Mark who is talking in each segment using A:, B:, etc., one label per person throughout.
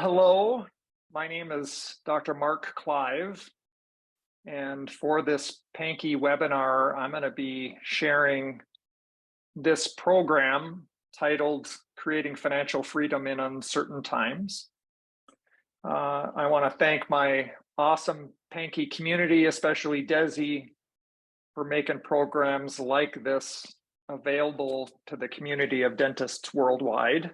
A: Hello, my name is Dr. Mark Kleive, and for this Pankey webinar, I'm going to be sharing this program titled Creating Financial Freedom in Uncertain Times. I want to thank my awesome Pankey community, especially Desi, for making programs like this available to the community of dentists worldwide.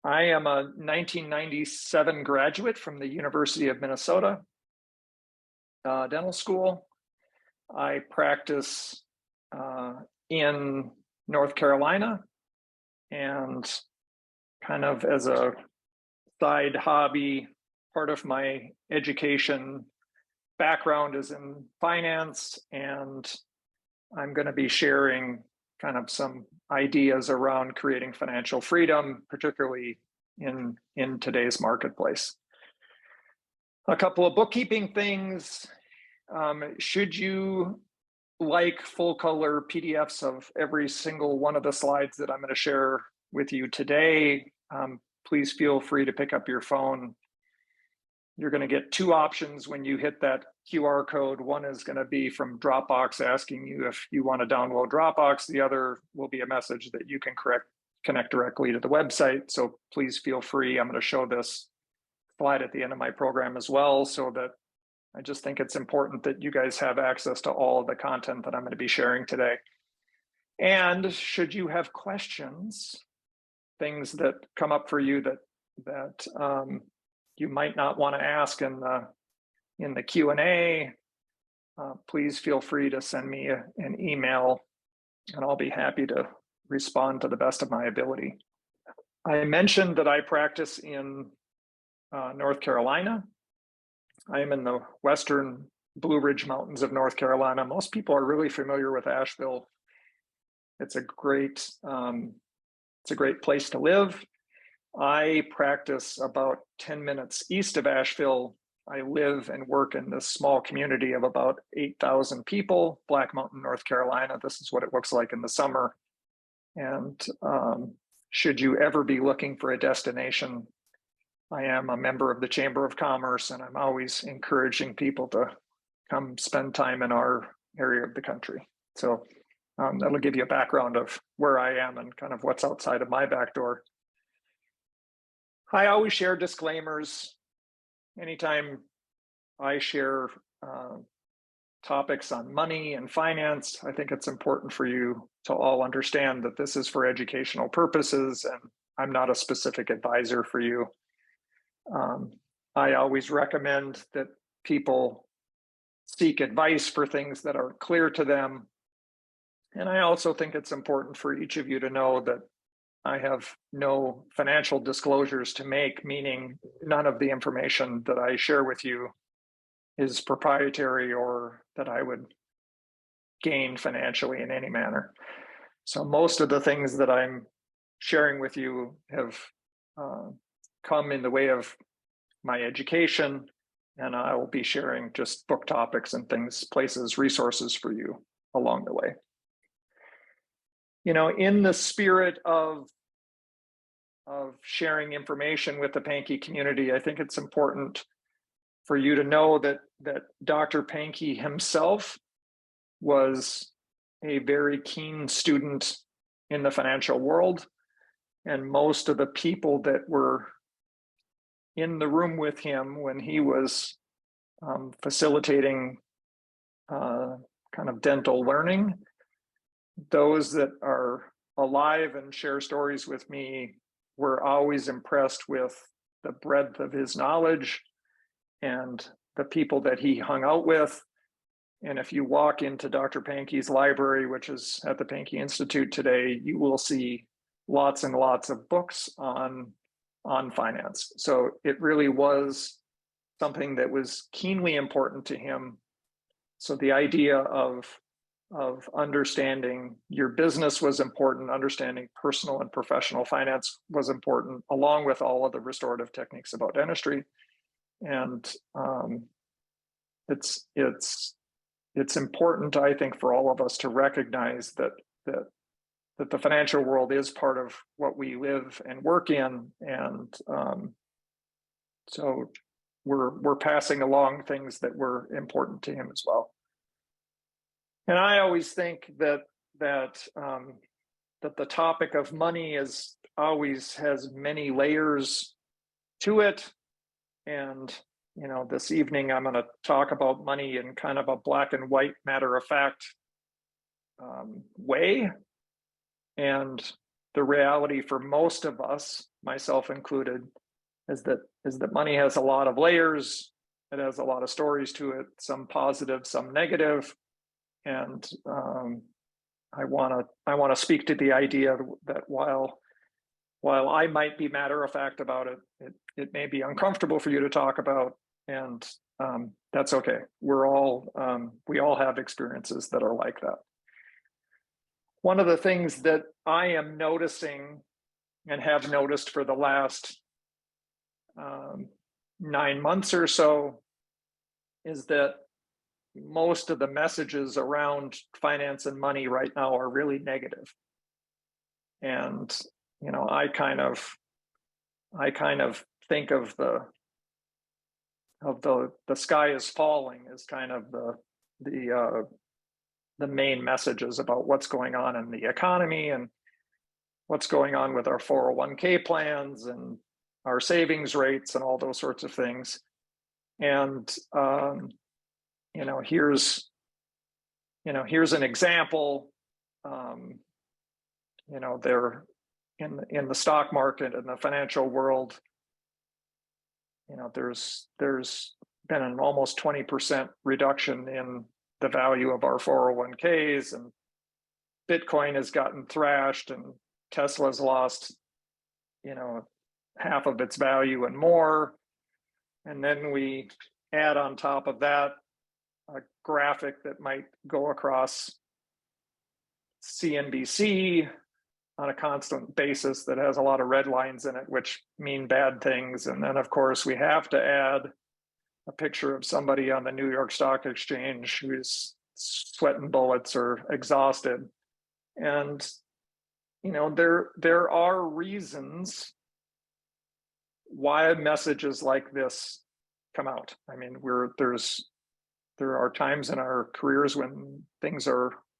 A: I am a 1997 graduate from the University of Minnesota dental school. I practice in North Carolina, and kind of as a side hobby, part of my education background is in finance, and I'm going to be sharing kind of some ideas around creating financial freedom, particularly in today's marketplace. A couple of bookkeeping things. Should you like full color PDFs of every single one of the slides that I'm going to share with you today, please feel free to pick up your phone. You're going to get two options when you hit that QR code. One is going to be from Dropbox asking you if you want to download Dropbox. The other will be a message that you can connect directly to the website. So please feel free. I'm going to show this slide at the end of my program as well, so that I just think it's important that you guys have access to all of the content that I'm going to be sharing today. And should you have questions, things that come up for you that you might not want to ask in the Q&A, please feel free to send me an email, and I'll be happy to respond to the best of my ability. I mentioned that I practice in North Carolina. I am in the western Blue Ridge Mountains of North Carolina. Most people are really familiar with Asheville. It's a great place to live. I practice about 10 minutes east of Asheville. I live and work in this small community of about 8,000 people, Black Mountain, North Carolina. This is what it looks like in the summer. And should you ever be looking for a destination, I am a member of the Chamber of Commerce, and I'm always encouraging people to come spend time in our area of the country. So that'll give you a background of where I am and kind of what's outside of my back door. I always share disclaimers. Anytime I share topics on money and finance, I think it's important for you to all understand that this is for educational purposes, and I'm not a specific advisor for you. I always recommend that people seek advice for things that aren't clear to them. And I also think it's important for each of you to know that I have no financial disclosures to make, meaning none of the information that I share with you is proprietary or that I would gain financially in any manner. So most of the things that I'm sharing with you have come in the way of my education, and I will be sharing just book topics and things, places, resources for you along the way. You know, in the spirit of sharing information with the Pankey community, I think it's important for you to know that Dr. Pankey himself was a very keen student in the financial world, and most of the people that were in the room with him when he was facilitating kind of dental learning, those that are alive and share stories with me were always impressed with the breadth of his knowledge and the people that he hung out with. And if you walk into Dr. Pankey's library, which is at the Pankey Institute today, you will see lots and lots of books on finance. So it really was something that was keenly important to him. So the idea of understanding your business was important, understanding personal and professional finance was important, along with all of the restorative techniques about dentistry. And it's important, I think, for all of us to recognize that that the financial world is part of what we live and work in, and so we're passing along things that were important to him as well. And I always think that the topic of money always has many layers to it. And this evening I'm going to talk about money in kind of a black and white, matter of fact way. And the reality for most of us, myself included, is that money has a lot of layers. It has a lot of stories to it, some positive, some negative. And I want to speak to the idea that while I might be matter of fact about it, it may be uncomfortable for you to talk about, and that's okay. We all have experiences that are like that. One of the things that I am noticing and have noticed for the last 9 months or so is that most of the messages around finance and money right now are really negative. And I kind of think of the sky is falling as kind of the main messages about what's going on in the economy and what's going on with our 401k plans and our savings rates and all those sorts of things. And here's an example. They're in the stock market and the financial world. There's been an almost 20% reduction in the value of our 401ks, and Bitcoin has gotten thrashed, and Tesla's lost, half of its value and more. And then we add on top of that a graphic that might go across CNBC on a constant basis that has a lot of red lines in it, which mean bad things. And then, of course, we have to add a picture of somebody on the New York Stock Exchange who's sweating bullets or exhausted. And, there are reasons why messages like this come out. I mean, there are times in our careers when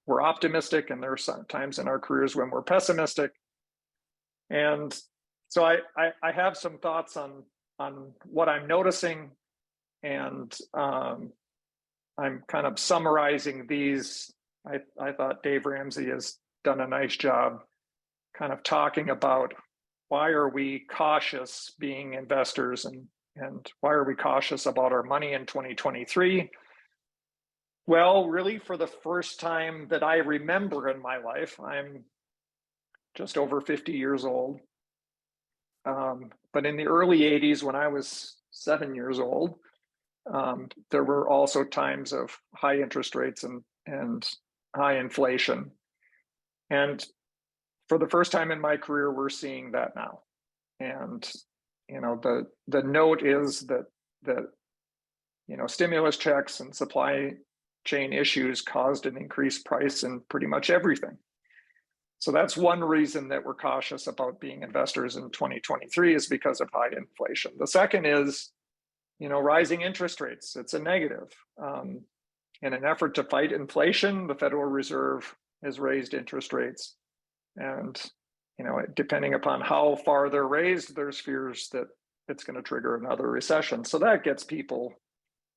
A: we're optimistic, and there are some times in our careers when we're pessimistic. And so I have some thoughts on what I'm noticing, and I'm kind of summarizing these. I thought Dave Ramsey has done a nice job kind of talking about why are we cautious being investors, and why are we cautious about our money in 2023? Well, really, for the first time that I remember in my life, I'm just over 50 years old. But in the early 80s, when I was 7 years old, there were also times of high interest rates and high inflation. And for the first time in my career, we're seeing that now. And the note is that stimulus checks and supply chain issues caused an increased price in pretty much everything. So that's one reason that we're cautious about being investors in 2023, is because of high inflation. The second is, rising interest rates. It's a negative. In an effort to fight inflation, the Federal Reserve has raised interest rates. And, depending upon how far they're raised, there's fears that it's going to trigger another recession. So that gets people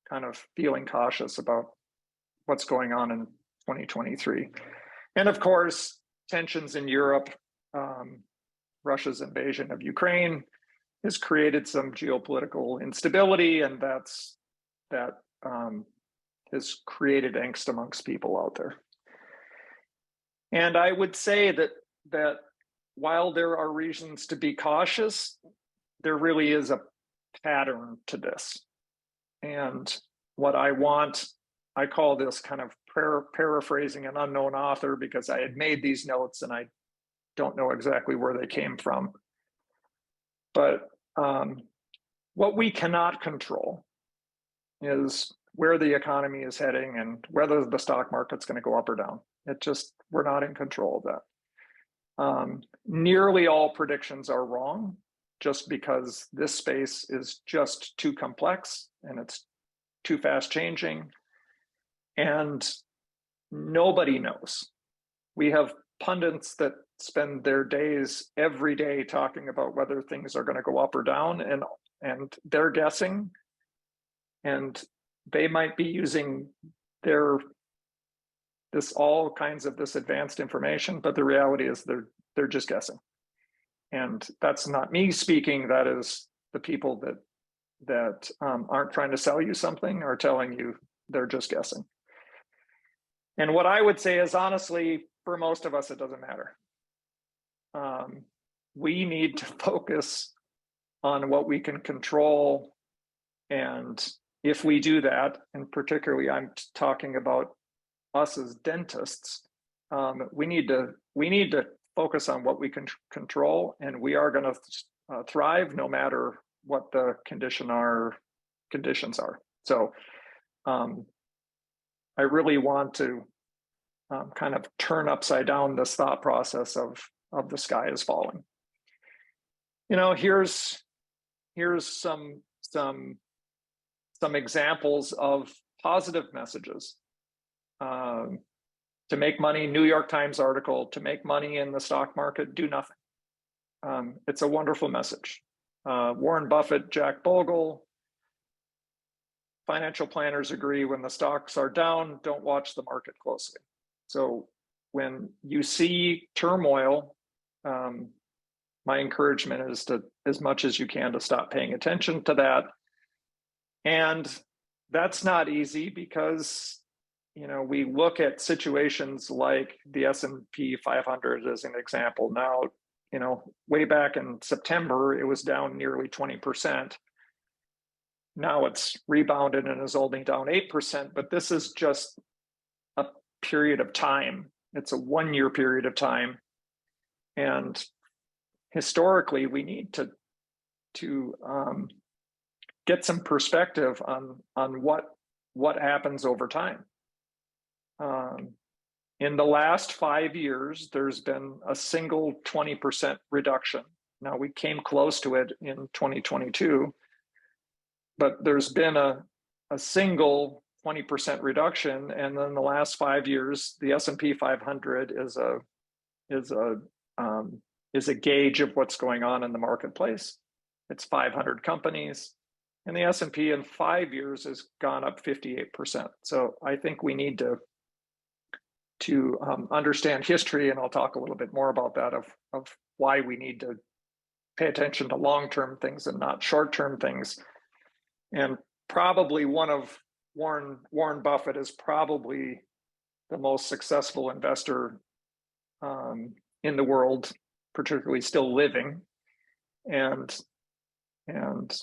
A: kind of feeling cautious about what's going on in 2023. And of course, tensions in Europe, Russia's invasion of Ukraine has created some geopolitical instability, and that has created angst amongst people out there. And I would say that while there are reasons to be cautious, there really is a pattern to this. And what I call this kind of paraphrasing an unknown author, because I had made these notes and I don't know exactly where they came from. But what we cannot control is where the economy is heading and whether the stock market's going to go up or down. We're not in control of that. Nearly all predictions are wrong, just because this space is just too complex and it's too fast changing, and nobody knows. We have pundits that spend their days every day talking about whether things are going to go up or down, and they're guessing, and they might be using all kinds of this advanced information, but the reality is they're just guessing. And that's not me speaking, that is the people that aren't trying to sell you something are telling you they're just guessing. And what I would say is, honestly, for most of us, it doesn't matter. We need to focus on what we can control. And if we do that, and particularly I'm talking about us as dentists, we need to focus on what we can control, and we are going to thrive no matter what the conditions are. So I really want to kind of turn upside down this thought process of the sky is falling. You know, here's some examples of positive messages. To make money, New York Times article, to make money in the stock market, do nothing. It's a wonderful message. Warren Buffett, Jack Bogle, financial planners agree when the stocks are down, don't watch the market closely. So when you see turmoil, my encouragement is to, as much as you can, to stop paying attention to that. And that's not easy because, you know, we look at situations like the S&P 500 as an example. Now, you know, way back in September, it was down nearly 20%. Now it's rebounded and is only down 8%, but this is just a period of time. It's a 1-year period of time. And historically, we need to get some perspective on what happens over time. In the last 5 years, there's been a single 20% reduction. Now, we came close to it in 2022, but there's been a single 20% reduction. And then the last 5 years, the S&P 500 is a gauge of what's going on in the marketplace. It's 500 companies, and the S&P in 5 years has gone up 58%. So I think we need to understand history, and I'll talk a little bit more about that, of why we need to pay attention to long-term things and not short-term things. And probably one of Warren Buffett is probably the most successful investor in the world, particularly still living. And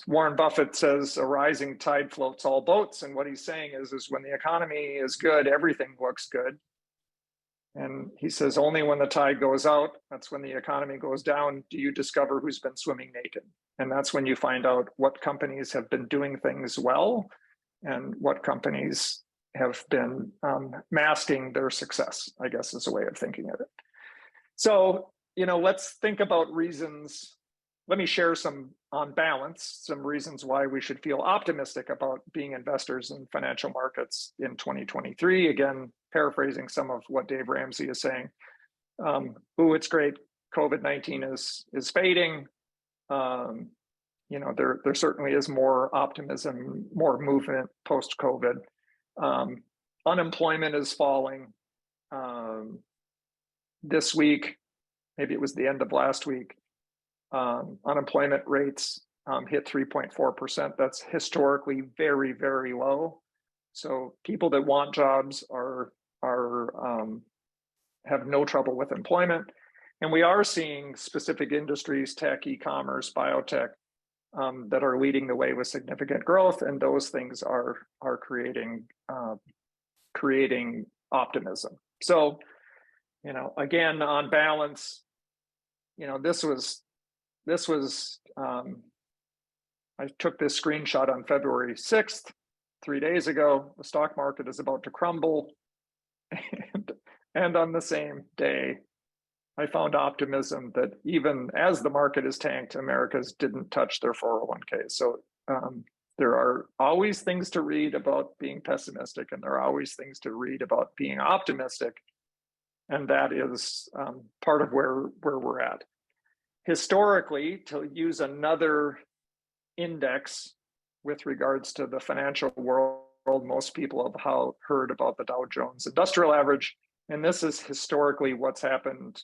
A: Warren Buffett says a rising tide floats all boats. And what he's saying is when the economy is good, everything looks good. And he says only when the tide goes out, that's when the economy goes down, do you discover who's been swimming naked. And that's when you find out what companies have been doing things well and what companies have been masking their success, I guess is a way of thinking of it. So, you know, let's think about reasons. Let me share some, on balance, some reasons why we should feel optimistic about being investors in financial markets in 2023. Again, paraphrasing some of what Dave Ramsey is saying. Ooh, it's great. COVID-19 is fading. You know, there certainly is more optimism, more movement post-COVID. Unemployment is falling. This week, maybe it was the end of last week, unemployment rates hit 3.4%. That's historically very, very low. So people that want jobs have no trouble with employment. And we are seeing specific industries, tech, e-commerce, biotech, that are leading the way with significant growth, and those things are creating optimism. So, you know, again, on balance, you know, this was I took this screenshot on February 6th, 3 days ago. The stock market is about to crumble, and on the same day, I found optimism that even as the market is tanked, Americans didn't touch their 401k. So there are always things to read about being pessimistic, and there are always things to read about being optimistic. And that is part of where we're at. Historically, to use another index with regards to the financial world, most people have heard about the Dow Jones Industrial Average. And this is historically what's happened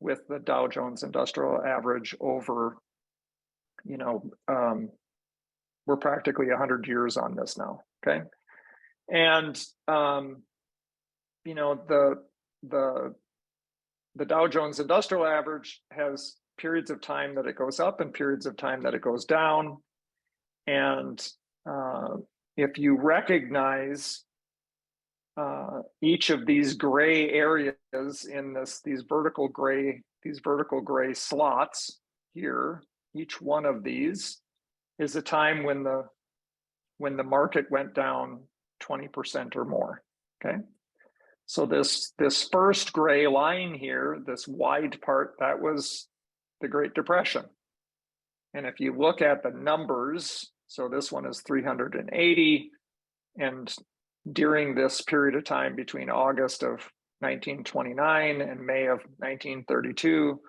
A: with the Dow Jones Industrial Average over, we're practically 100 years on this now, okay? And, the Dow Jones Industrial Average has periods of time that it goes up and periods of time that it goes down. And if you recognize each of these gray areas in these vertical gray slots here, each one of these is a time when the market went down 20% or more. Okay, so this first gray line here, this wide part, that was the Great Depression. And if you look at the numbers, so this one is 380, and during this period of time between August of 1929 and May of 1932,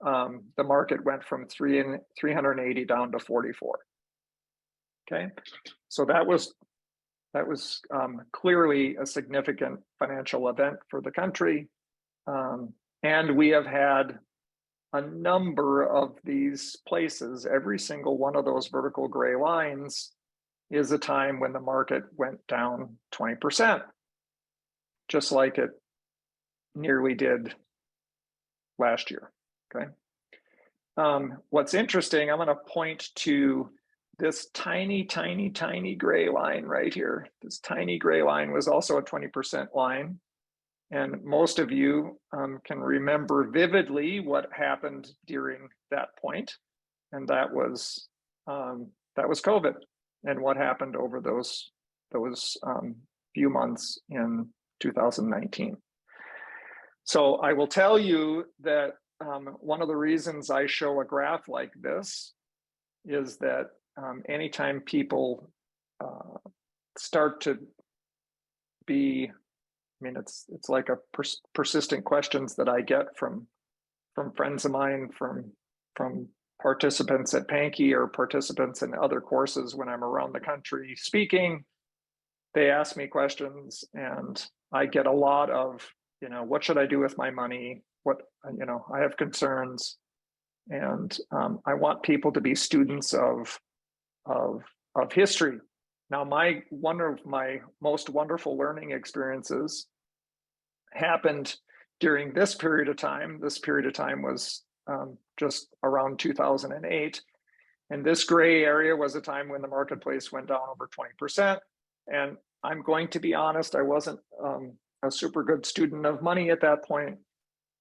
A: the market went from 380 down to 44. Okay, so that was clearly a significant financial event for the country, and we have had a number of these places. Every single one of those vertical gray lines is a time when the market went down 20%, just like it nearly did last year, okay? What's interesting, I'm gonna point to this tiny, tiny, tiny gray line right here. This tiny gray line was also a 20% line. And most of you can remember vividly what happened during that point, and that was COVID, and what happened over those few months in 2019. So I will tell you that one of the reasons I show a graph like this is that anytime people start to be, it's like a persistent questions that I get from friends of mine, from participants at Pankey or participants in other courses when I'm around the country speaking. They ask me questions, and I get a lot of, what should I do with my money? What, I have concerns, and I want people to be students of history. Now, one of my most wonderful learning experiences happened during this period of time. This period of time was just around 2008. And this gray area was a time when the marketplace went down over 20%. And I'm going to be honest, I wasn't a super good student of money at that point.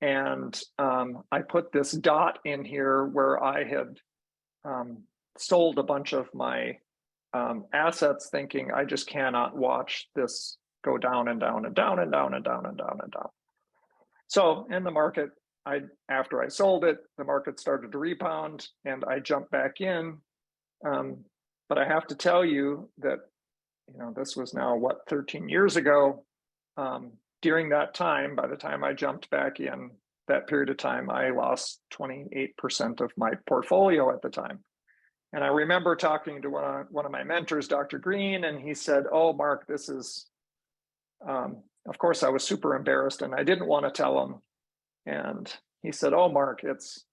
A: And I put this dot in here where I had sold a bunch of my assets, thinking I just cannot watch this go down and down and down and down and down and down and down. So in the market, after I sold it, the market started to rebound and I jumped back in. But I have to tell you that, this was now 13 years ago. During that time, by the time I jumped back in, that period of time, I lost 28% of my portfolio at the time. And I remember talking to one of my mentors, Dr. Green, and he said, "Oh, Mark, this is," of course, I was super embarrassed and I didn't want to tell him. And he said, "Oh, Mark, that's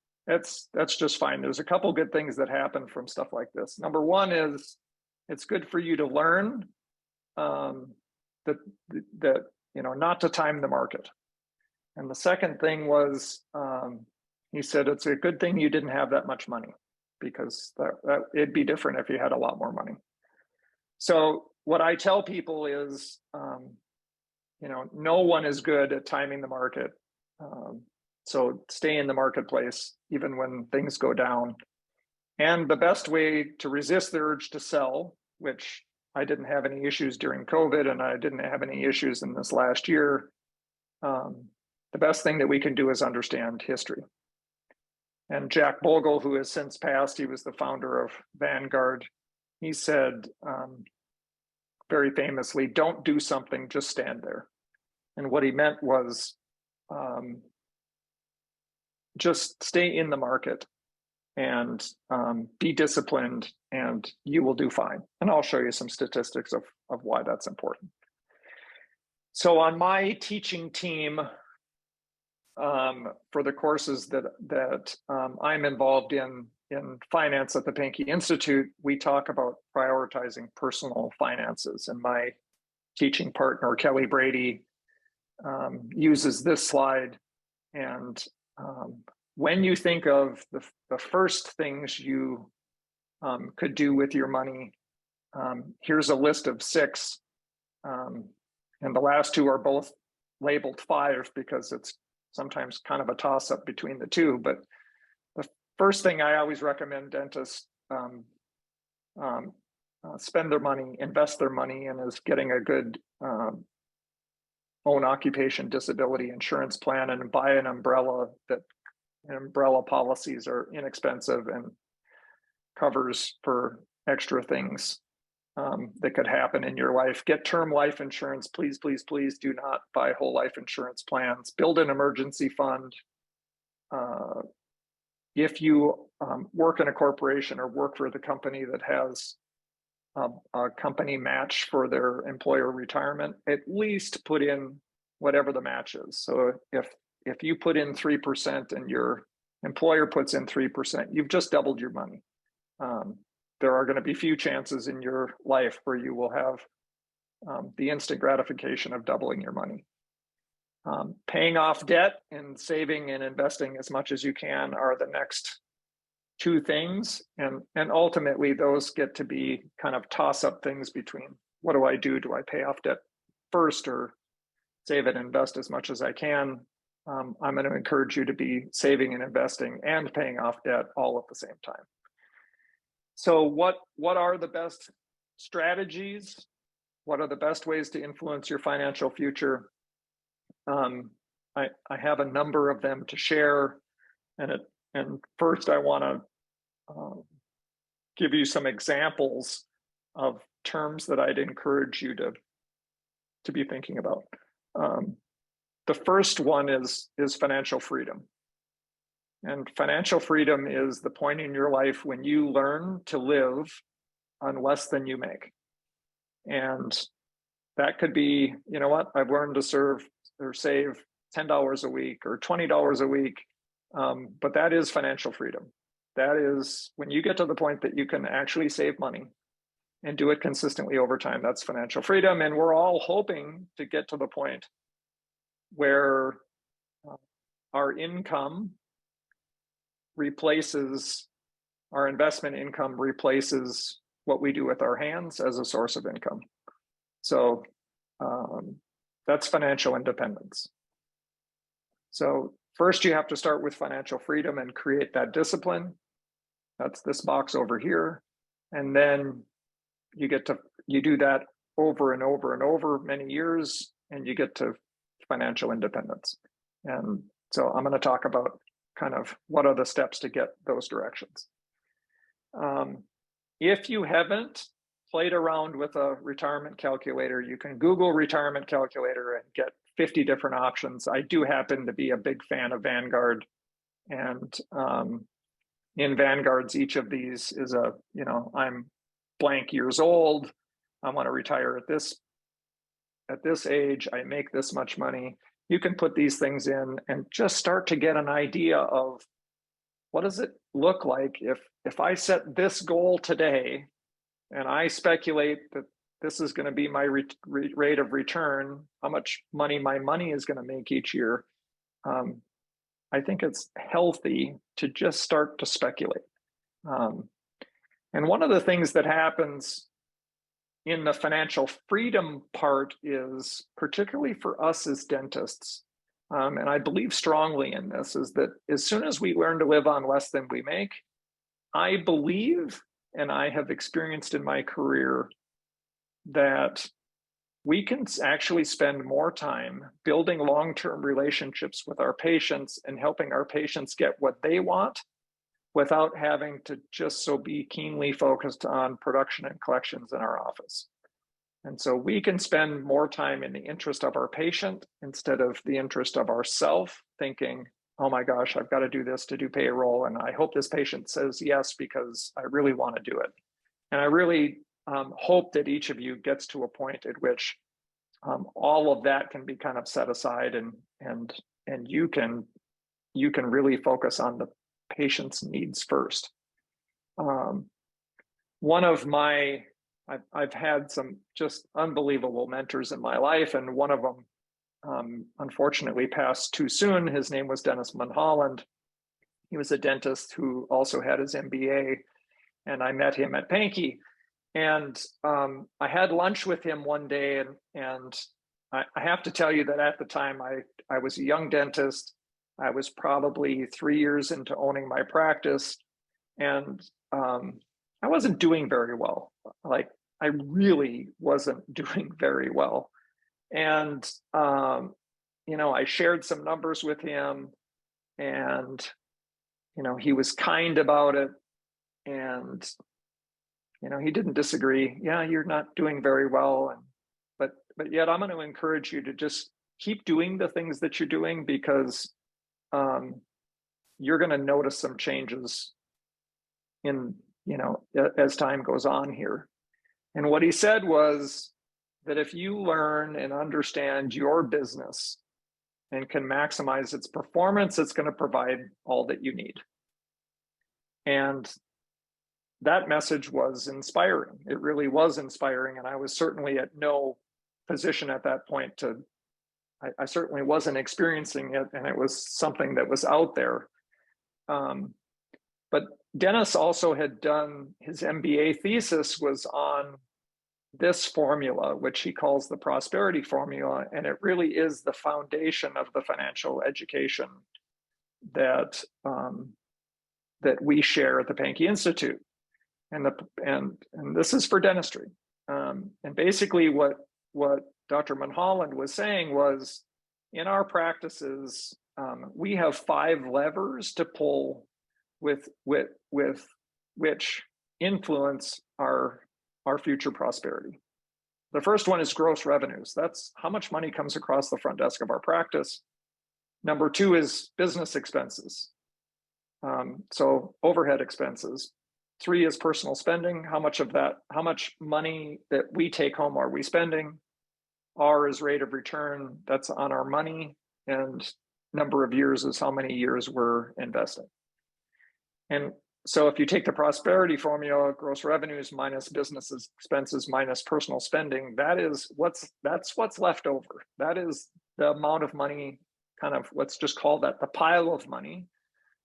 A: just fine. There's a couple good things that happen from stuff like this. Number one is it's good for you to learn that not to time the market. And the second thing was, he said, it's a good thing you didn't have that much money, because that it'd be different if you had a lot more money." So what I tell people is, no one is good at timing the market. So stay in the marketplace, even when things go down. And the best way to resist the urge to sell, which I didn't have any issues during COVID, and I didn't have any issues in this last year, the best thing that we can do is understand history. And Jack Bogle, who has since passed, he was the founder of Vanguard. He said very famously, "Don't do something, just stand there." And what he meant was just stay in the market and be disciplined, and you will do fine. And I'll show you some statistics of why that's important. So on my teaching team, for the courses that I'm involved in finance at the Pankey Institute, we talk about prioritizing personal finances. And my teaching partner, Kelly Brady, uses this slide. And when you think of the first things you could do with your money, here's a list of 6. And the last 2 are both labeled 5 because it's sometimes kind of a toss-up between the 2. But the first thing I always recommend dentists spend their money, invest their money in, is getting a good own occupation disability insurance plan, and buy an umbrella. That umbrella policies are inexpensive and covers for extra things that could happen in your life. Get term life insurance. Please, please, please do not buy whole life insurance plans. Build an emergency fund. If you work in a corporation or work for the company that has a company match for their employer retirement, at least put in whatever the match is. So if you put in 3% and your employer puts in 3%, you've just doubled your money. There are going to be few chances in your life where you will have the instant gratification of doubling your money. Paying off debt and saving and investing as much as you can are the next 2 things. And ultimately, those get to be kind of toss-up things between, what do I do? Do I pay off debt first or save and invest as much as I can? I'm going to encourage you to be saving and investing and paying off debt all at the same time. So what are the best strategies? What are the best ways to influence your financial future? I have a number of them to share. And first, I want to give you some examples of terms that I'd encourage you to be thinking about. The first one is financial freedom. And financial freedom is the point in your life when you learn to live on less than you make. And that could be, you know what, I've learned to serve or save $10 a week or $20 a week. But that is financial freedom. That is when you get to the point that you can actually save money and do it consistently over time. That's financial freedom. And we're all hoping to get to the point where our income replaces, our investment income replaces what we do with our hands as a source of income. So that's financial independence. So first, you have to start with financial freedom and create that discipline. That's this box over here. And then you do that over and over and over many years, and you get to financial independence. And so I'm going to talk about kind of what are the steps to get those directions. If you haven't played around with a retirement calculator, you can Google retirement calculator and get 50 different options. I do happen to be a big fan of Vanguard. And in Vanguard's, each of these is I'm blank years old. I want to retire at this age. I make this much money. You can put these things in and just start to get an idea of what does it look like if I set this goal today and I speculate that this is going to be my rate of return, how much money my money is going to make each year. I think it's healthy to just start to speculate. And one of the things that happens in the financial freedom part is, particularly for us as dentists, and I believe strongly in this, is that as soon as we learn to live on less than we make, I believe, and I have experienced in my career, that we can actually spend more time building long-term relationships with our patients and helping our patients get what they want without having to just be keenly focused on production and collections in our office. And so we can spend more time in the interest of our patient instead of the interest of ourself, thinking, oh my gosh, I've got to do this to do payroll, and I hope this patient says yes because I really want to do it. And I really hope that each of you gets to a point at which all of that can be kind of set aside, and you can really focus on the patient's needs first. One of my, I've had some just unbelievable mentors in my life, and one of them unfortunately passed too soon. His name was Dennis Mulholland. He was a dentist who also had his MBA, and I met him at Pankey. And I had lunch with him one day, and I have to tell you that at the time I was a young dentist. I was probably 3 years into owning my practice, and I wasn't doing very well. Like, I really wasn't doing very well. And, you know, I shared some numbers with him, and, you know, he was kind about it. And, you know, he didn't disagree. Yeah, you're not doing very well. But yet I'm going to encourage you to just keep doing the things that you're doing, because you're going to notice some changes in, you know, as time goes on here. And what he said was that if you learn and understand your business and can maximize its performance, it's going to provide all that you need. And that message was inspiring. It really was inspiring. And I was certainly at no position at that point to, I certainly wasn't experiencing it, and it was something that was out there. But Dennis also had done, his MBA thesis was on this formula, which he calls the prosperity formula. And it really is the foundation of the financial education that, that we share at the Pankey Institute. And this is for dentistry. And basically what Dr. Mulholland was saying was, in our practices, we have 5 levers to pull with which influence our future prosperity. The first one is gross revenues. That's how much money comes across the front desk of our practice. Number 2 is business expenses. So overhead expenses. 3 is personal spending. How much money that we take home are we spending? R is rate of return. That's on our money. And number of years is how many years we're investing. And so if you take the prosperity formula, gross revenues minus business expenses minus personal spending, that's what's left over. That is the amount of money, kind of, let's just call that the pile of money.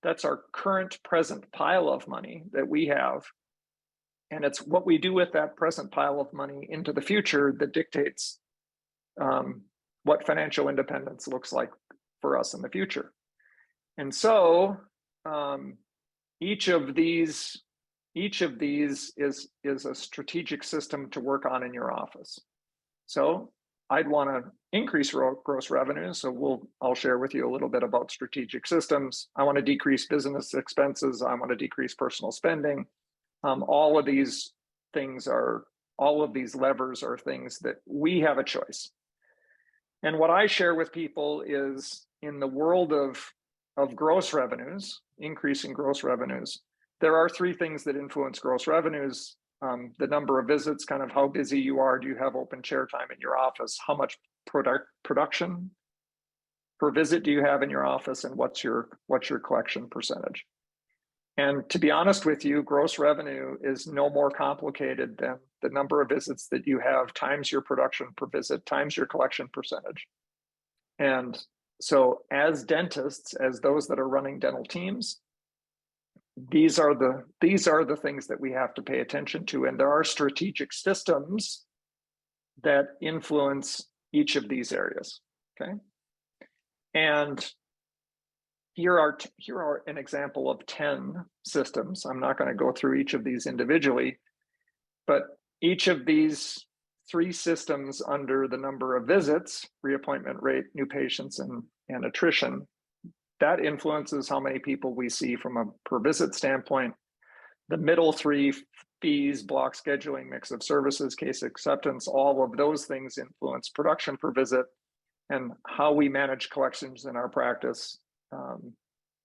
A: That's our current present pile of money that we have. And it's what we do with that present pile of money into the future that dictates what financial independence looks like for us in the future. And so each of these is a strategic system to work on in your office. So I'd want to increase gross revenues. So I'll share with you a little bit about strategic systems. I want to decrease business expenses. I want to decrease personal spending. All of these levers are things that we have a choice. And what I share with people is, in the world of gross revenues, increasing gross revenues, there are 3 things that influence gross revenues. The number of visits, kind of how busy you are. Do you have open chair time in your office? How much production per visit do you have in your office? And what's your collection percentage? And to be honest with you, gross revenue is no more complicated than the number of visits that you have times your production per visit times your collection percentage. And so as dentists, as those that are running dental teams, these are the things that we have to pay attention to. And there are strategic systems that influence each of these areas, okay? And here are an example of 10 systems. I'm not going to go through each of these individually, but each of these three systems under the number of visits, reappointment rate, new patients, and attrition. That influences how many people we see from a per visit standpoint. The middle three, fees, block scheduling, mix of services, case acceptance, all of those things influence production per visit, and how we manage collections in our practice.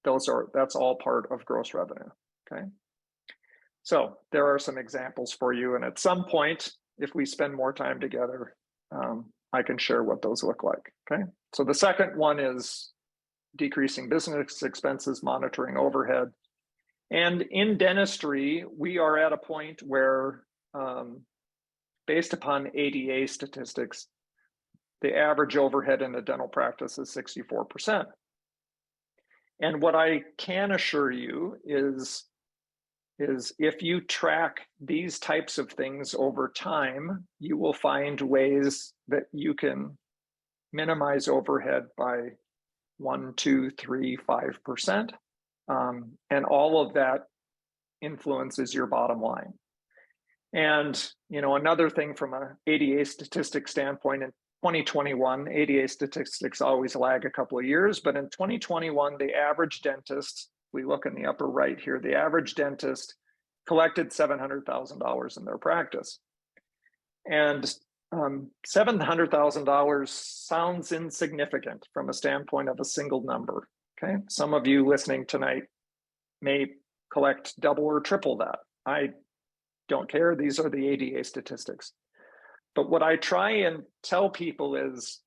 A: That's all part of gross revenue. Okay. So there are some examples for you, and at some point, if we spend more time together, I can share what those look like. Okay. So the second one is decreasing business expenses, monitoring overhead. And in dentistry, we are at a point where, based upon ADA statistics, the average overhead in a dental practice is 64%. And what I can assure you is if you track these types of things over time, you will find ways that you can minimize overhead by 1, 2, 3, 5%. And all of that influences your bottom line. And, another thing from an ADA statistics standpoint, in 2021, ADA statistics always lag a couple of years, but in 2021, the average dentist, we look in the upper right here, the average dentist collected $700,000 in their practice. And $700,000 sounds insignificant from a standpoint of a single number. Okay, some of you listening tonight may collect double or triple that. I don't care. These are the ADA statistics. But what I try and tell people is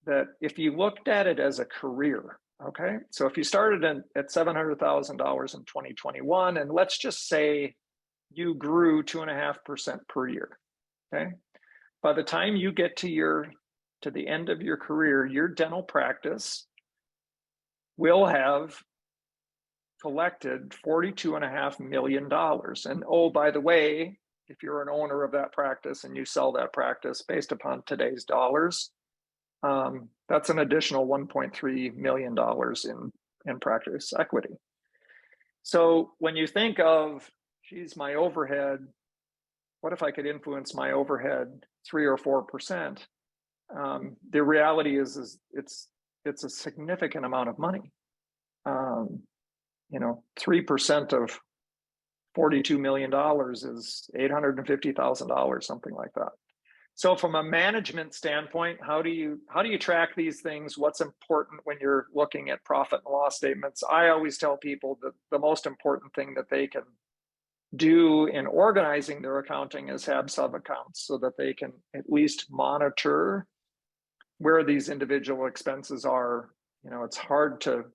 A: that if you looked at it as a career, okay, so if you started at $700,000 in 2021, and let's just say you grew 2.5% per year, okay, by the time you get to the end of your career, your dental practice will have collected $42.5 million. And oh, by the way, if you're an owner of that practice and you sell that practice based upon today's dollars, that's an additional $1.3 million in practice equity. So when you think of, geez, my overhead, what if I could influence my overhead 3 or 4%? The reality is it's a significant amount of money. 3% of $42 million is $850,000, something like that. So from a management standpoint, how do you track these things? What's important when you're looking at profit and loss statements? I always tell people that the most important thing that they can do in organizing their accounting is have sub-accounts so that they can at least monitor where these individual expenses are. It's hard to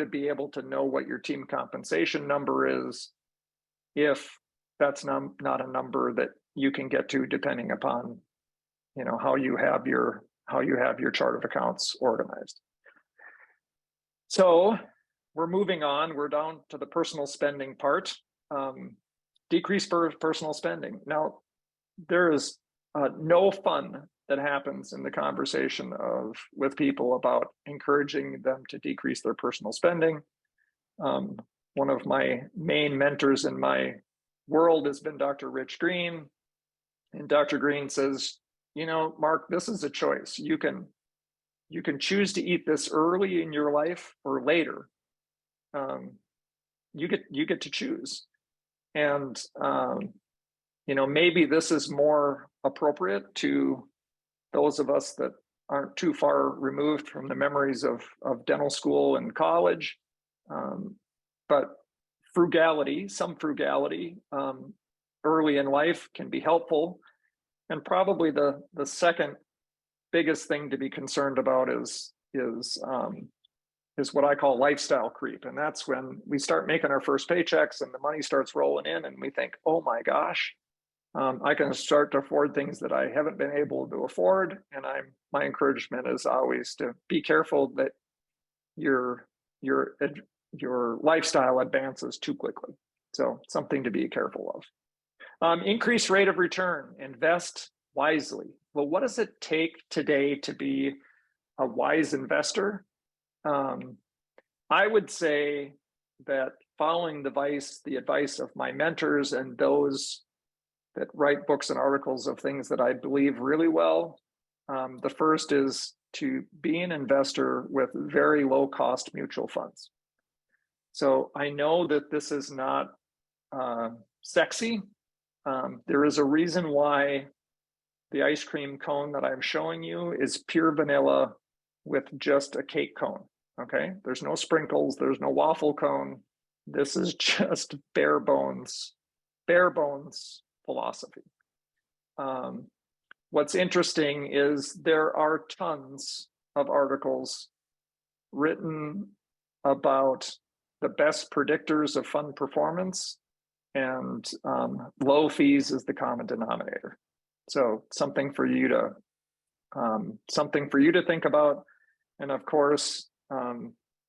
A: be able to know what your team compensation number is if that's not a number that you can get to depending upon how you have your chart of accounts organized. So we're moving on. We're down to the personal spending part. Decrease personal spending. Now, there is no fun that happens in the conversation with people about encouraging them to decrease their personal spending. One of my main mentors in my world has been Dr. Rich Green. And Dr. Green says, Mark, this is a choice. You can choose to eat this early in your life or later. You get to choose. And maybe this is more appropriate to those of us that aren't too far removed from the memories of dental school and college. But some frugality early in life can be helpful. And probably the second biggest thing to be concerned about is what I call lifestyle creep. And that's when we start making our first paychecks and the money starts rolling in and we think, oh my gosh, I can start to afford things that I haven't been able to afford. And my encouragement is always to be careful that your lifestyle advances too quickly. So something to be careful of. Increased rate of return, invest wisely. Well, what does it take today to be a wise investor? I would say that following the advice of my mentors and those that write books and articles of things that I believe really well. The first is to be an investor with very low cost mutual funds. So I know that this is not sexy. There is a reason why the ice cream cone that I'm showing you is pure vanilla with just a cake cone, okay? There's no sprinkles, there's no waffle cone. This is just bare bones philosophy. What's interesting is there are tons of articles written about the best predictors of fund performance, and low fees is the common denominator. So something for you to think about. And of course,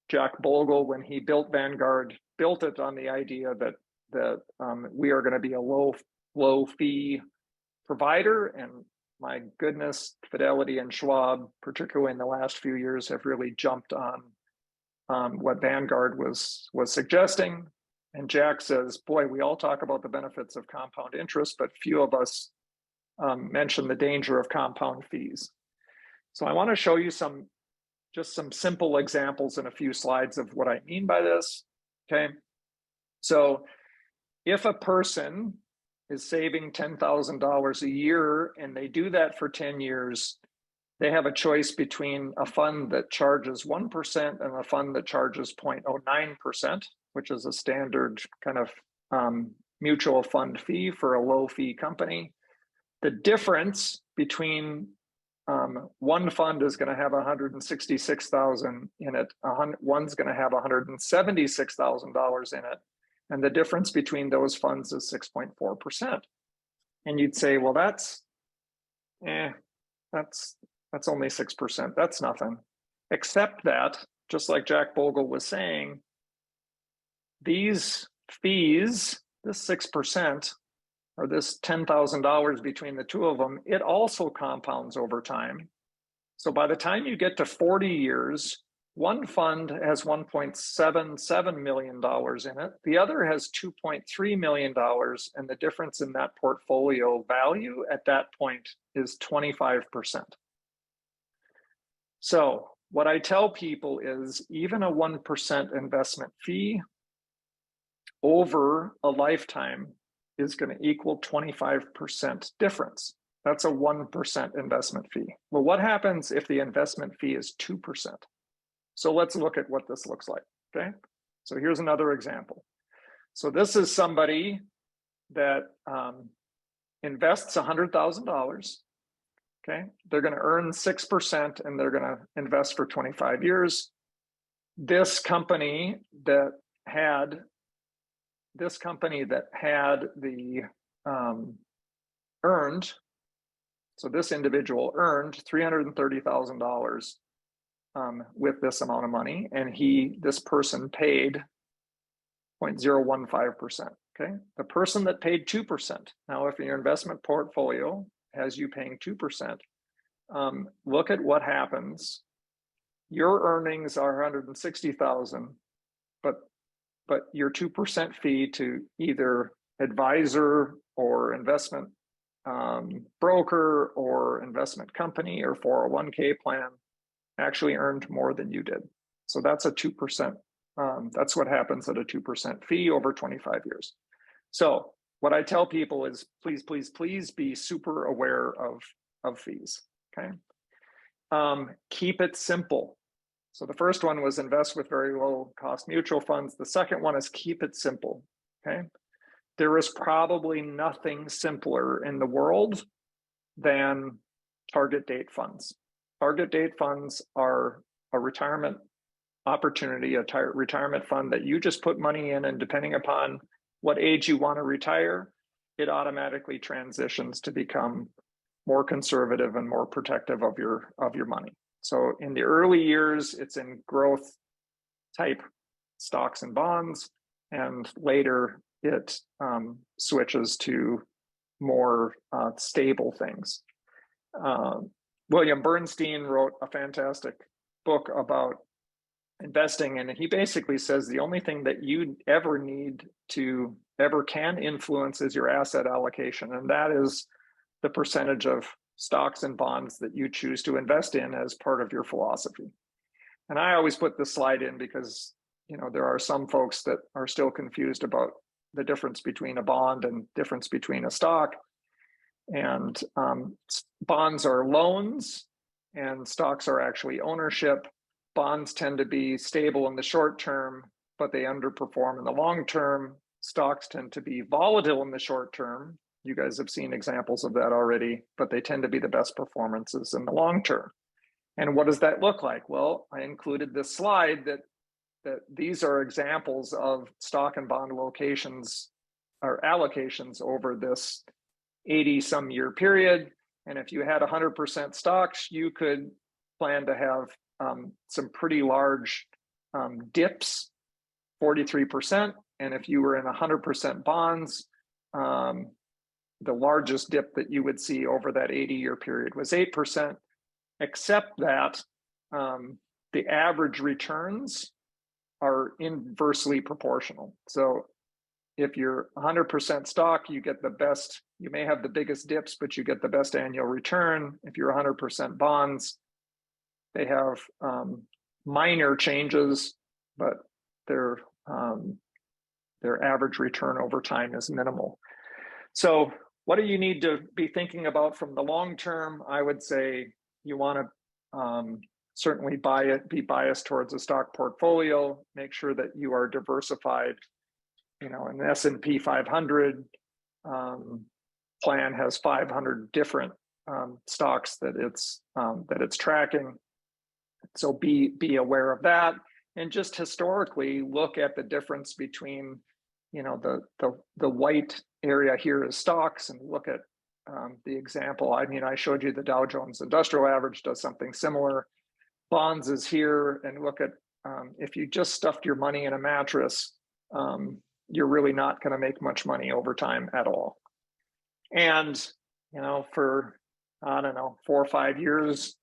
A: Jack Bogle, when he built Vanguard, built it on the idea that we are going to be a low fee provider. And my goodness, Fidelity and Schwab, particularly in the last few years, have really jumped on what Vanguard was suggesting. And Jack says, boy, we all talk about the benefits of compound interest, but few of us mention the danger of compound fees. So I want to show you just some simple examples in a few slides of what I mean by this, okay? So if a person is saving $10,000 a year and they do that for 10 years, they have a choice between a fund that charges 1% and a fund that charges 0.09%, which is a standard kind of mutual fund fee for a low fee company. The difference between one fund is going to have 166,000 in it, one's going to have $176,000 in it, and the difference between those funds is 6.4%. And you'd say, well, that's only 6%. That's nothing. Except that, just like Jack Bogle was saying, these fees, this 6%, or this $10,000 between the two of them, it also compounds over time. So by the time you get to 40 years, one fund has $1.77 million in it. The other has $2.3 million, and the difference in that portfolio value at that point is 25%. So what I tell people is even a 1% investment fee over a lifetime is going to equal 25% difference. That's a 1% investment fee. Well, what happens if the investment fee is 2%? So let's look at what this looks like, okay? So here's another example. So this is somebody that invests $100,000, okay? They're going to earn 6% and they're going to invest for 25 years. This company that had the earned, so this individual earned $330,000 with this amount of money, and this person paid 0.015%, okay? The person that paid 2%, now if your investment portfolio has you paying 2%, look at what happens. Your earnings are $160,000, but your 2% fee to either advisor or investment broker or investment company or 401k plan actually earned more than you did. So that's a 2%. That's what happens at a 2% fee over 25 years. So what I tell people is please, please, please be super aware of fees, okay? Keep it simple. So the first one was invest with very low cost mutual funds. The second one is keep it simple, okay? There is probably nothing simpler in the world than target date funds. Target date funds are a retirement opportunity, a retirement fund that you just put money in, and depending upon what age you want to retire, it automatically transitions to become more conservative and more protective of your money. So in the early years, it's in growth type stocks and bonds, and later it switches to more stable things. William Bernstein wrote a fantastic book about investing. And he basically says the only thing that you ever need to ever can influence is your asset allocation. And that is the percentage of stocks and bonds that you choose to invest in as part of your philosophy. And I always put this slide in because, you know, there are some folks that are still confused about the difference between a bond and difference between a stock. And bonds are loans and stocks are actually ownership. Bonds tend to be stable in the short term, but they underperform in the long term. Stocks tend to be volatile in the short term. You guys have seen examples of that already, but they tend to be the best performances in the long term. And what does that look like? Well, I included this slide that these are examples of stock and bond locations or allocations over this 80-some year period. And if you had 100% stocks, you could plan to have some pretty large dips, 43%. And if you were in 100% bonds, the largest dip that you would see over that 80-year period was 8%, except that the average returns are inversely proportional. So if you're 100% stock, you get the best, you may have the biggest dips, but you get the best annual return. If you're 100% bonds, they have minor changes, but their average return over time is minimal. So what do you need to be thinking about from the long term? I would say you want to certainly be biased towards a stock portfolio. Make sure that you are diversified. You know, an S&P 500 plan has 500 different stocks that it's tracking. So be aware of that, and just historically look at the difference between, you know, the white area here is stocks, and look at the example. I mean, I showed you the Dow Jones Industrial Average does something similar. Bonds is here, and look at if you just stuffed your money in a mattress, you're really not going to make much money over time at all. And, you know, for, I don't know, 4 or 5 years,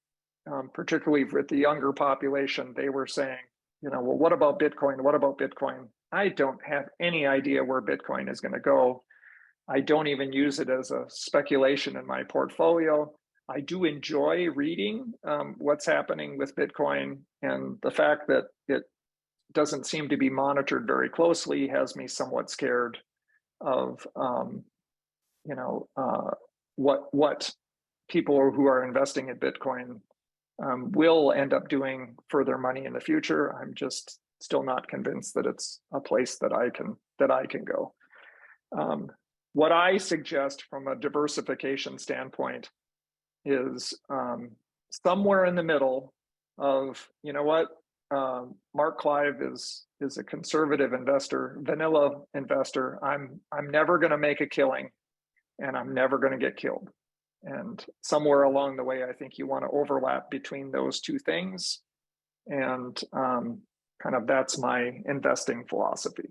A: particularly with the younger population, they were saying, you know, well, what about Bitcoin? What about Bitcoin? I don't have any idea where Bitcoin is going to go. I don't even use it as a speculation in my portfolio. I do enjoy reading what's happening with Bitcoin, and the fact that it doesn't seem to be monitored very closely has me somewhat scared of, you know, what people who are investing in Bitcoin will end up doing for their money in the future. I'm just still not convinced that it's a place that I can go. What I suggest from a diversification standpoint is somewhere in the middle of, you know what, Mark Kleive is a conservative investor, vanilla investor. I'm never going to make a killing, and I'm never going to get killed. And somewhere along the way, I think you want to overlap between those two things, and kind of that's my investing philosophy.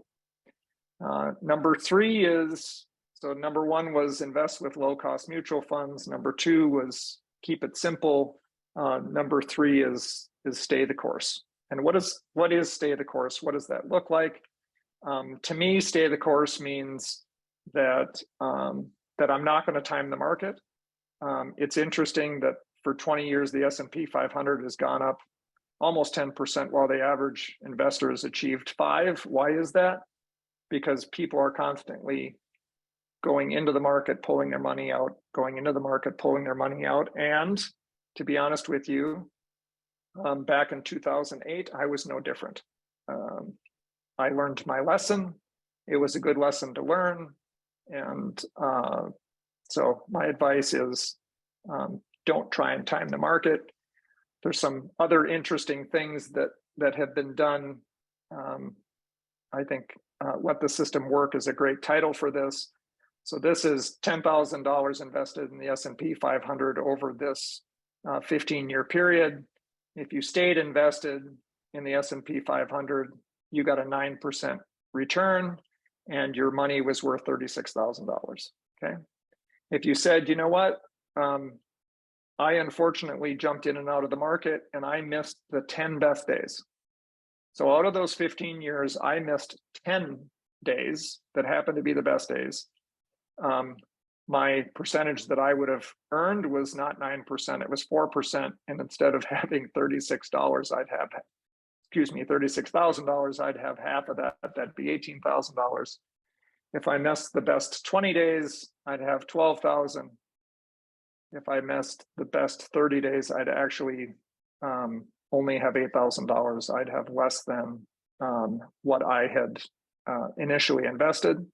A: Number 3 is, so number 1 was invest with low-cost mutual funds. Number 2 was keep it simple. Number 3 is stay the course. And what is stay the course? What does that look like? To me, stay the course means that that I'm not going to time the market. It's interesting that for 20 years, the S&P 500 has gone up almost 10%, while the average investor has achieved 5%. Why is that? Because people are constantly going into the market, pulling their money out, going into the market, pulling their money out. And to be honest with you, back in 2008, I was no different. I learned my lesson. It was a good lesson to learn. And so my advice is don't try and time the market. There's some other interesting things that have been done. I think Let the System Work is a great title for this. So this is $10,000 invested in the S&P 500 over this 15-year period. If you stayed invested in the S&P 500, you got a 9% return, and your money was worth $36,000, okay? If you said, you know what, I unfortunately jumped in and out of the market and I missed the 10 best days. So out of those 15 years, I missed 10 days that happened to be the best days. My percentage that I would have earned was not 9%, it was 4%. And instead of having $36, I'd have, $36,000, I'd have half of that. That'd be $18,000. If I missed the best 20 days, I'd have 12,000. If I missed the best 30 days, I'd actually only have $8,000. I'd have less than what I had initially invested.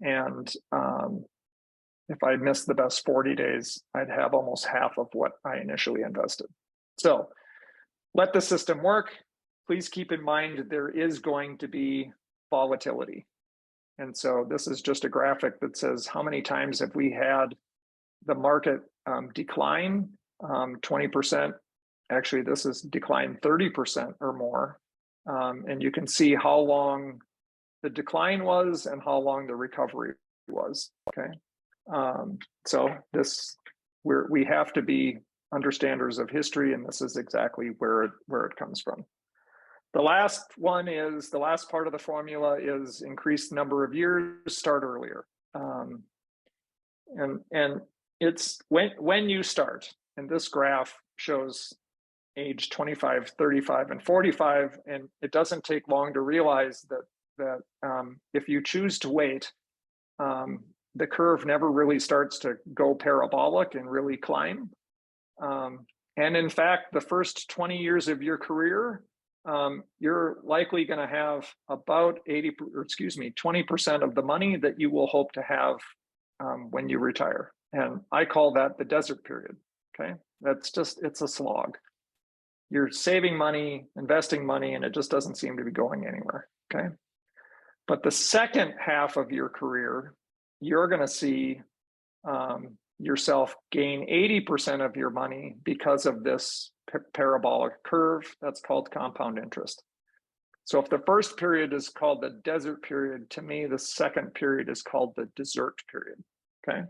A: And if I missed the best 40 days, I'd have almost half of what I initially invested. So let the system work. Please keep in mind there is going to be volatility. And so this is just a graphic that says how many times have we had the market decline 20%. Actually, this is declined 30% or more. And you can see how long the decline was and how long the recovery was, okay? So we have to be understanders of history, and this is exactly where it comes from. The last one is, the last part of the formula is increase the number of years, start earlier. And it's when you start, and this graph shows age 25, 35, and 45, and it doesn't take long to realize that if you choose to wait, the curve never really starts to go parabolic and really climb. And in fact, the first 20 years of your career, you're likely going to have about 20% of the money that you will hope to have when you retire. And I call that the desert period, okay? It's a slog. You're saving money, investing money, and it just doesn't seem to be going anywhere, okay? But the second half of your career, you're going to see yourself gain 80% of your money because of this parabolic curve that's called compound interest. So if the first period is called the desert period, to me, the second period is called the dessert period, okay?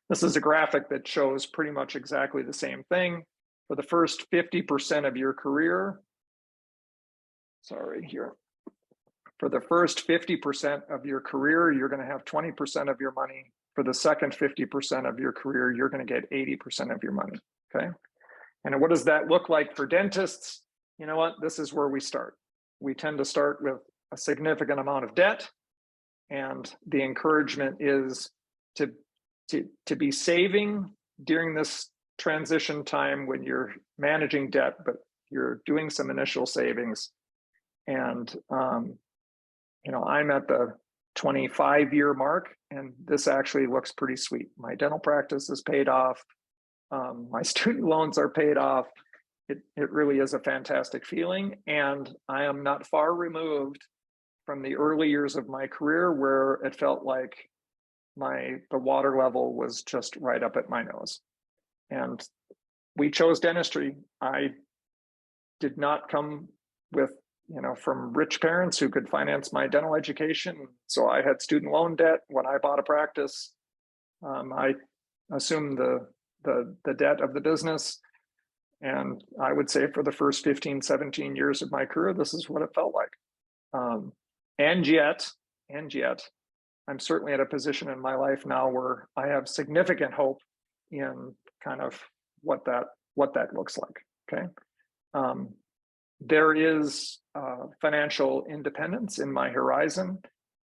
A: This is a graphic that shows pretty much exactly the same thing. For the first 50% of your career, for the first 50% of your career, you're going to have 20% of your money. For the second 50% of your career, you're going to get 80% of your money, okay? And what does that look like for dentists? You know what? This is where we start. We tend to start with a significant amount of debt, and the encouragement is to be saving during this transition time when you're managing debt, but you're doing some initial savings. And you know, I'm at the 25-year mark, and this actually looks pretty sweet. My dental practice is paid off. My student loans are paid off. It really is a fantastic feeling, and I am not far removed from the early years of my career where it felt like the water level was just right up at my nose. And we chose dentistry. I did not come with, from rich parents who could finance my dental education. So I had student loan debt when I bought a practice. I assumed the debt of the business. And I would say for the first 15, 17 years of my career, this is what it felt like. And yet, I'm certainly at a position in my life now where I have significant hope in kind of what that looks like, okay? There is financial independence in my horizon.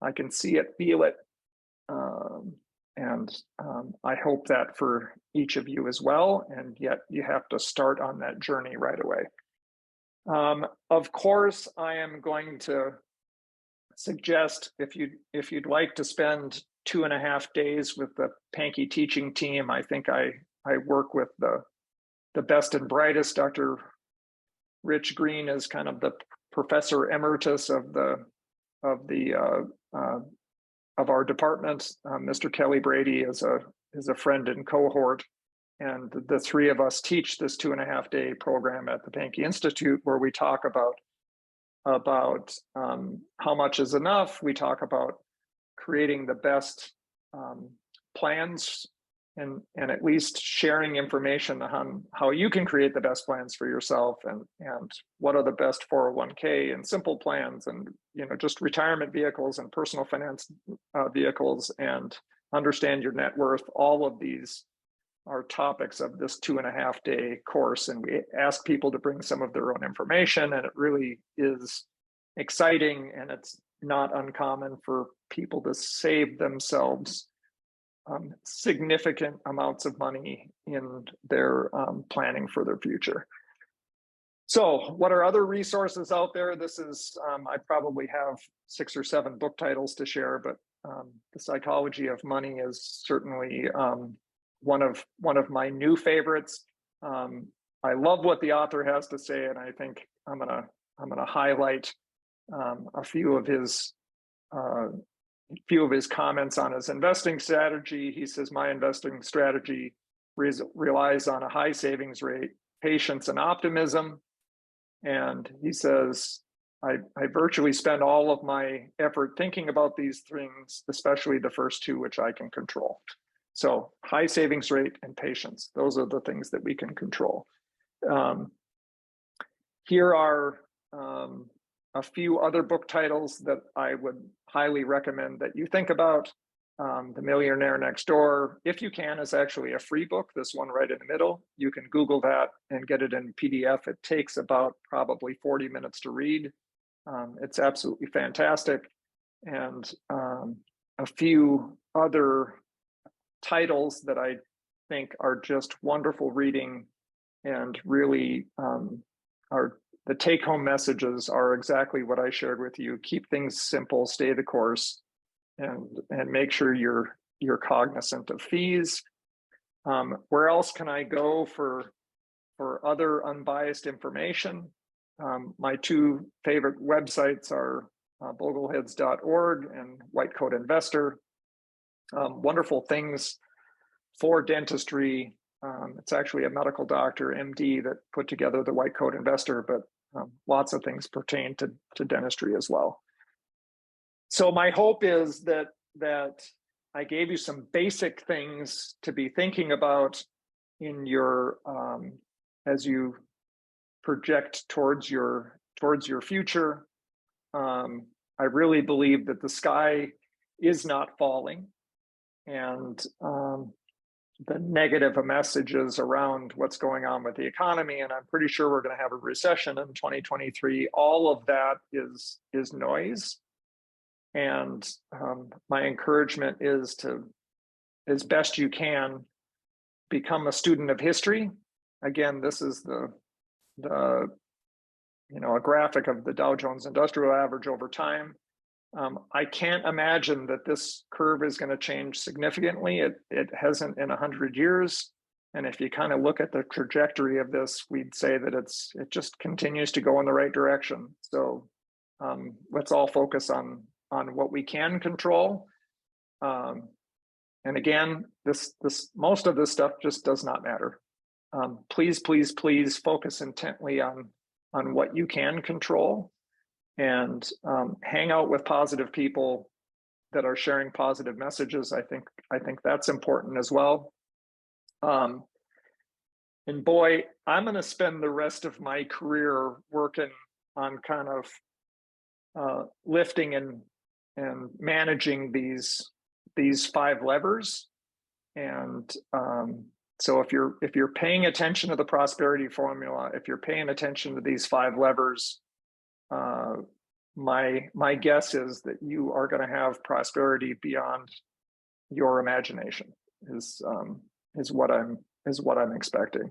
A: I can see it, feel it, and I hope that for each of you as well, and yet you have to start on that journey right away. Of course, I am going to suggest if you'd like to spend 2.5 days with the Pankey teaching team, I think I work with the best and brightest. Dr. Rich Green is kind of the professor emeritus of our department. Mr. Kelly Brady is a friend and cohort, and the three of us teach this 2.5-day program at the Pankey Institute, where we talk about how much is enough. We talk about creating the best plans and at least sharing information on how you can create the best plans for yourself, and what are the best 401k and simple plans, and just retirement vehicles and personal finance vehicles, and understand your net worth. All of these are topics of this 2.5-day course, and we ask people to bring some of their own information, and it really is exciting, and it's not uncommon for people to save themselves significant amounts of money in their planning for their future. So what are other resources out there? This is, I probably have 6 or 7 book titles to share, but The Psychology of Money is certainly one of my new favorites. I love what the author has to say, and I think I'm gonna highlight a few of his comments on his investing strategy. He says, my investing strategy relies on a high savings rate, patience, and optimism. And he says, I virtually spend all of my effort thinking about these things, especially the first 2, which I can control. So high savings rate and patience, those are the things that we can control. Here are a few other book titles that I would highly recommend that you think about. The Millionaire Next Door, if you can, is actually a free book, this one right in the middle. You can Google that and get it in PDF. It takes about probably 40 minutes to read. It's absolutely fantastic. And a few other titles that I think are just wonderful reading, and really are the take-home messages are exactly what I shared with you. Keep things simple, stay the course, and make sure you're cognizant of fees. Where else can I go for other unbiased information? My 2 favorite websites are bogleheads.org and White Coat Investor. Wonderful things for dentistry. It's actually a medical doctor, MD, that put together the White Coat Investor, but lots of things pertain to dentistry as well. So my hope is that I gave you some basic things to be thinking about in your as you project towards your future. I really believe that the sky is not falling, and the negative messages around what's going on with the economy, and I'm pretty sure we're going to have a recession in 2023. All of that is noise, and my encouragement is to, as best you can, become a student of history. Again, this is a graphic of the Dow Jones Industrial Average over time. I can't imagine that this curve is going to change significantly. It hasn't in 100 years. And if you kind of look at the trajectory of this, we'd say that it just continues to go in the right direction. So let's all focus on what we can control. And again, this most of this stuff just does not matter. Please, please, please focus intently on what you can control, and hang out with positive people that are sharing positive messages. I think that's important as well. And boy, I'm going to spend the rest of my career working on kind of lifting and managing these 5 levers. And so if you're paying attention to the prosperity formula, if you're paying attention to these 5 levers, my guess is that you are going to have prosperity beyond your imagination, is what I'm expecting.